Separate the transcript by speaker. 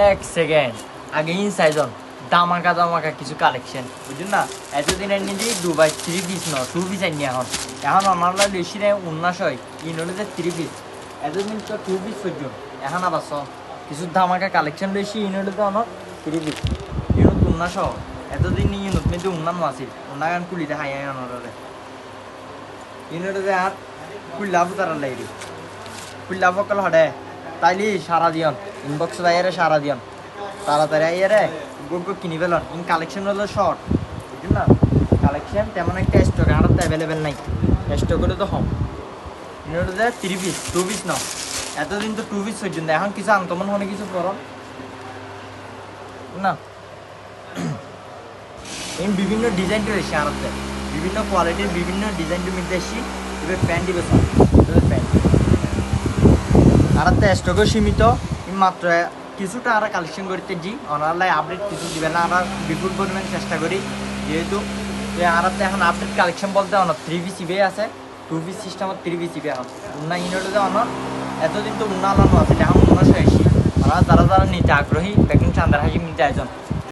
Speaker 1: এক সেকেন্ড আগে ইনসাইজন দামাকা দামাকা কিছু কালেকশন বুঝুন না এতদিন নিয়ে দুবাই 3 পিস ন 2 পিস আনি এখন অনারলা বেশি নেই 1900 ইনলে 3 পিস এতদিন তো 2 পিস পর্যন্ত এখন আবার কিছু ধামাকা কালেকশন বেশি ইনলে তো অনার 3 পিস ইউনিট 1900 এতদিন ইউনিট মধ্যে উন্নান মাসিল উন্না গান কুলিতে হাই অনারে ইউনিটে আর কুল্লাফ তারা লাইরি কুল্লাফ কল হডে তাইলি সারা দিয়ন ইনবক্স আইয়ারে সারা দিয়ন তাড়াতাড়ি আইয়ারে গুগ কিনি ফেলন ইন কালেকশন হলো শর্ট বুঝুন না কালেকশন তেমন একটা স্টক আর অ্যাভেলেবেল নাই স্টক হলে তো হম ইউনিটে 3 পিস 2 পিস নাও এতদিন তো 2 পিস পর্যন্ত এখন কিছু আনকমন হলে কিছু করো না ইন বিভিন্ন ডিজাইন রয়েছে আনতে বিভিন্ন কোয়ালিটির বিভিন্ন ডিজাইন মধ্যে এসি এবার প্যান্ট দিবে প্যান্ট আর স্টকও সীমিত মাত্র কিছুটা আর কালেকশন করতে জি অনারলাই আপডেট কিছু দিবে না আমরা বিপুল পরিমাণ চেষ্টা করি যেহেতু আর এখন আপডেট কালেকশন বলতে অনার 3 পিস ইবে আছে 2 পিস সিস্টেমত 3 পিস ইবে এখন উন্না ইউনিটে অনার এতদিন তো উন্না আলানো আছে এখন 1980 যারা যারা নিতে আগ্রহী বেকিং চান্দার হাসি নিতে আয়োজন